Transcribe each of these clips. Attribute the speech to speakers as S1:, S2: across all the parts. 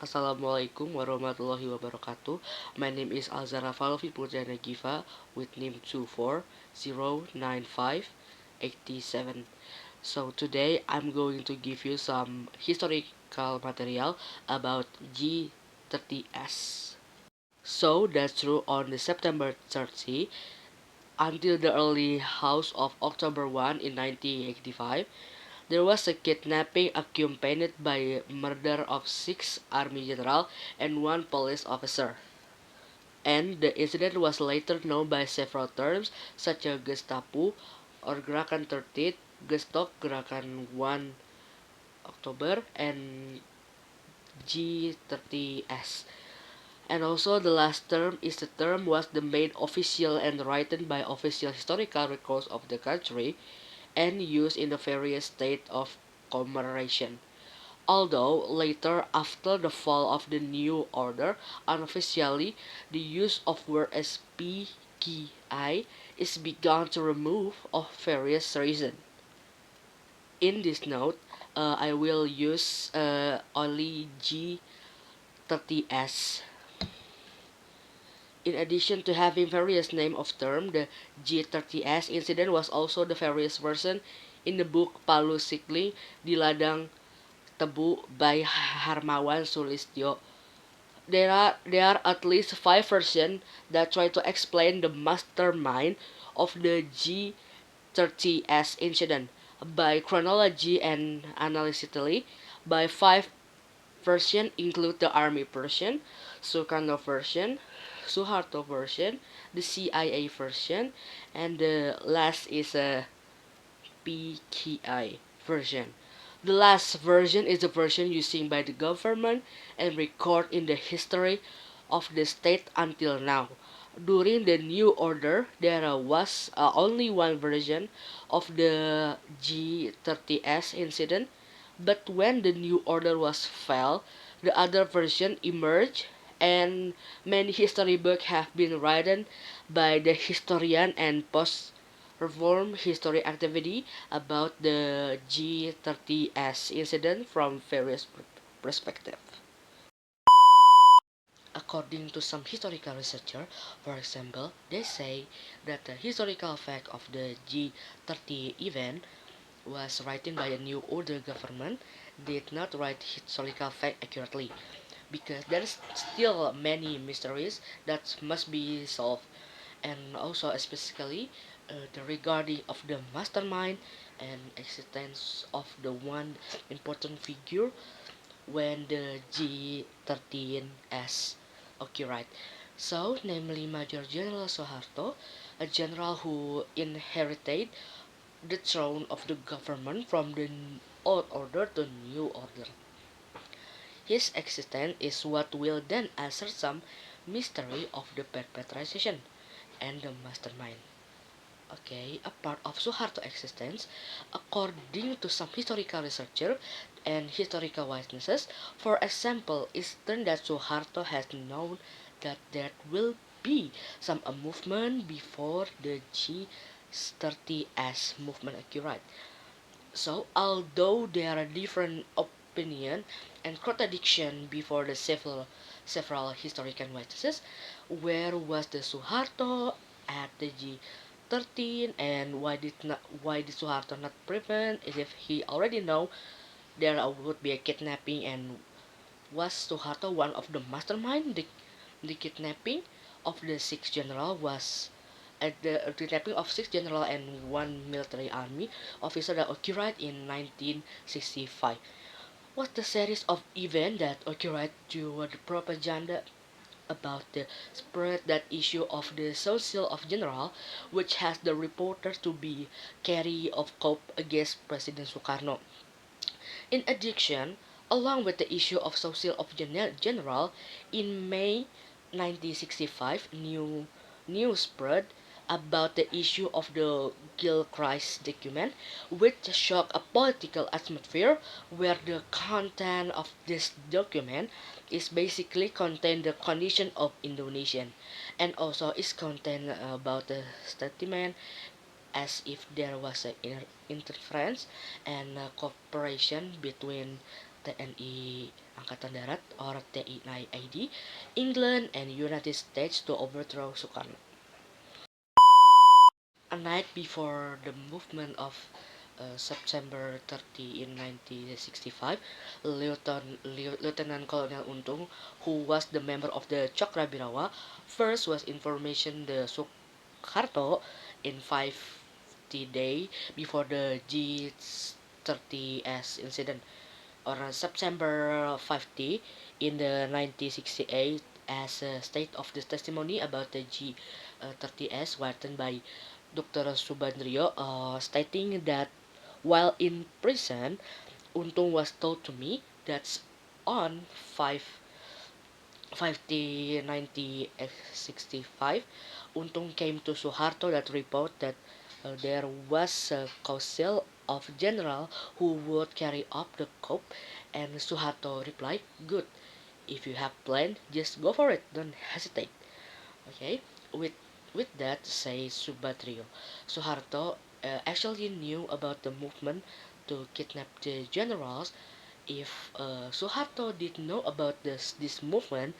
S1: Assalamualaikum warahmatullahi wabarakatuh. My name is Alzara Falvi Purjana Giva with NIM 2409587. So today I'm going to give you some historical material about G30S. So that's true on the September 30 until the early house of October 1 in 1985. There was a kidnapping accompanied by murder of 6 army general and 1 police officer. And the incident was later known by several terms such as Gestapo or Gerakan 13, Gestok Gerakan 1 October, and G30S. And also the last term is the term was the main official and written by official historical records of the country and used in the various state of commemoration. Although later, after the fall of the new order, unofficially, the use of word as PKI is begun to remove of various reasons. In this note, I will use only G30S. In addition to having various name of term, the G30S incident was also the various version in the book Palu Sikling di Ladang Tebu by Harmawan Sulistyo. There are at least 5 versions that try to explain the mastermind of the G30S incident by chronology and analytically. By 5 versions include the army version, Sukarno version, Suharto version, the CIA version, and the last is a PKI version. The last version is the version used by the government and recorded in the history of the state until now. During the new order, there was only one version of the G30S incident, but when the new order was fell, the other version emerged, and many history books have been written by the historian and post-reform history activity about the G30S incident from various perspectives. According to some historical researchers, for example, they say that the historical fact of the G30 event was written by a new order government did not write historical fact accurately because there's still many mysteries that must be solved, and also especially the regarding of the mastermind and existence of the one important figure when the G13S occurred. So, namely Major General Soeharto, a general who inherited the throne of the government from the old order to new order. His existence is what will then answer some mystery of the perpetration and the mastermind. Okay, a part of Suharto existence, according to some historical researchers and historical witnesses, for example, it's turned that Suharto has known that there will be some a movement before the G30S movement occurred. So, although there are different opinion and contradiction before the several historical witnesses, where was the Suharto at the G13, and why did Suharto not prevent if he already know there would be a kidnapping, and was Suharto one of the mastermind the kidnapping of the 6 general was at the kidnapping of 6 general and 1 military army officer that occurred in 1965. Was the series of events that occurred to the propaganda about the spread that issue of the social of general, which has the reporter to be carry of cope against President Sukarno. In addition, along with the issue of social of general, in May 1965, news spread about the issue of the Gilchrist document, which shocked a political atmosphere where the content of this document is basically contain the condition of Indonesian, and also is contain about the statement as if there was an interference and cooperation between TNI Angkatan Darat or TNI, England and United States to overthrow Sukarno. A night before the movement of September 30 in 1965, Lieutenant Colonel Untung, who was the member of the Cakrabirawa, first was information the Sukarno in 50 day before the G30S incident on September 50 in the 1968 as a state of the testimony about the G30S written by Dr. Subandrio, stating that while in prison, Untung was told to me that on 5/50/1965, Untung came to Suharto that report that there was a council of general who would carry up the coup, and Suharto replied, "Good, if you have plan, just go for it, don't hesitate." Okay, with that, says Subadrio, Suharto actually knew about the movement to kidnap the generals. If Suharto did know about this movement,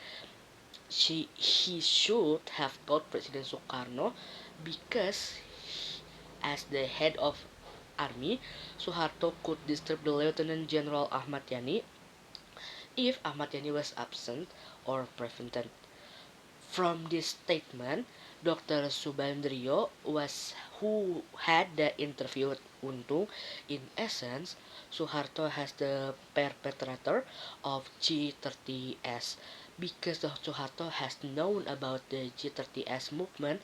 S1: he should have told President Sukarno, because as the head of army, Suharto could disturb the Lieutenant General Ahmad Yani if Ahmad Yani was absent or prevented. From this statement, Dr. Subandrio was who had the interview with Untung. In essence, Suharto has the perpetrator of G30S, because Suharto has known about the G30S movement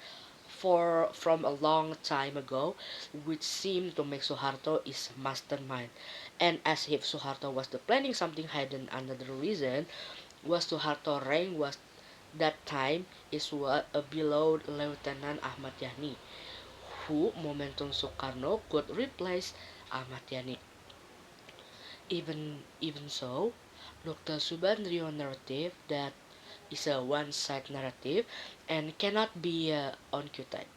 S1: from a long time ago, which seemed to make Suharto is mastermind. And as if Suharto was the planning something hidden, another reason was Suharto rank was that time is what below Lieutenant Ahmad Yani, who momentum Sukarno could replace Ahmad Yani. Even so, Dr. Subandrio narrative that is a one-side narrative and cannot be unquoted.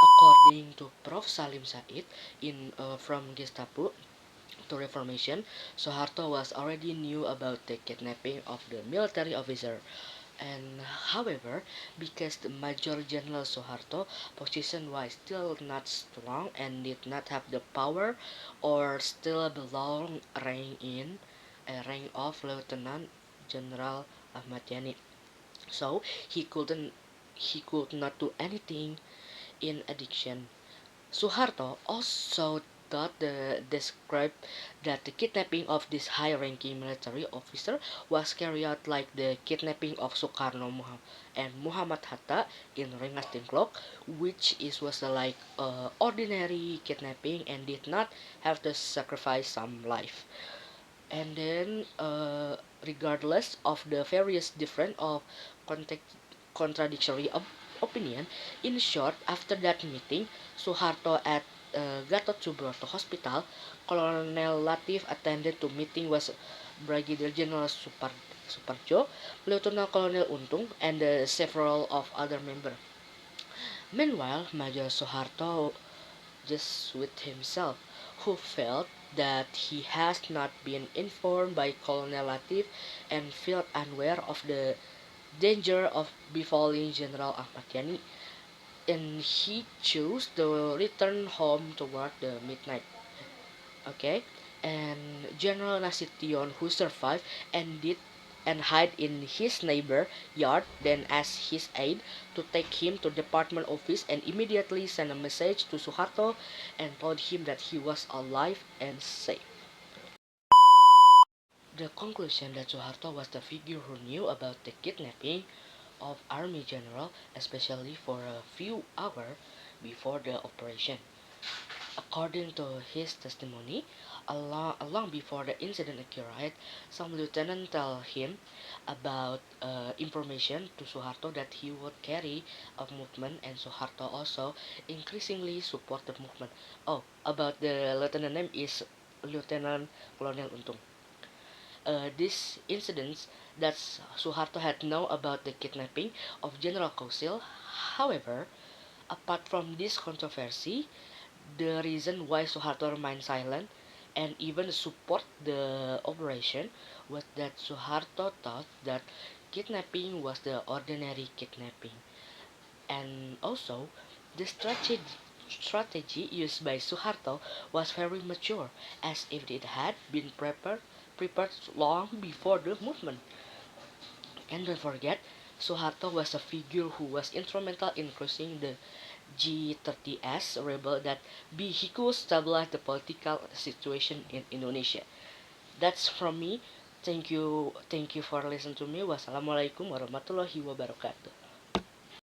S1: According to Prof. Salim Said in from Gestapo to Reformation, Soeharto was already knew about the kidnapping of the military officer. And however, because the Major General Soeharto position was still not strong and did not have the power or still belong rank in a rank of Lieutenant General Ahmad Yani. So he could not do anything in addition. Suharto also thought the described that the kidnapping of this high-ranking military officer was carried out like the kidnapping of Sukarno and Muhammad Hatta in Rengas Dengklok, which was like ordinary kidnapping and did not have to sacrifice some life. And then, regardless of the various different of context, contradictory opinion, in short, after that meeting, Suharto at Gatot Subroto Hospital, Colonel Latif attended to meeting was Brigadier General Suparjo, Lieutenant Colonel Untung, and several of other members. Meanwhile, Major Suharto just with himself, who felt that he has not been informed by Colonel Latif and felt unaware of the danger of befalling General Ahmad Yani, and he chose to return home toward the midnight. Okay, and General Nasution, who survived and did and hide in his neighbor yard, then asked his aide to take him to department office and immediately sent a message to Suharto and told him that he was alive and safe. The conclusion that Suharto was the figure who knew about the kidnapping of Army General, especially for a few hours before the operation. According to his testimony, long before the incident occurred, some lieutenant tell him about information to Suharto that he would carry a movement, and Suharto also increasingly support the movement. Oh, about the lieutenant name is Lieutenant Colonel Untung. This incident that Suharto had known about the kidnapping of General Kausil. However, apart from this controversy, the reason why Suharto remained silent and even support the operation was that Suharto thought that kidnapping was the ordinary kidnapping. And also, the strategy used by Suharto was very mature, as if it had been prepared long before the movement. And don't forget, Suharto was a figure who was instrumental in crushing the G30S rebel that vehicle stabilized the political situation in Indonesia. That's from me. Thank you for listening to me. Wassalamualaikum warahmatullahi wabarakatuh.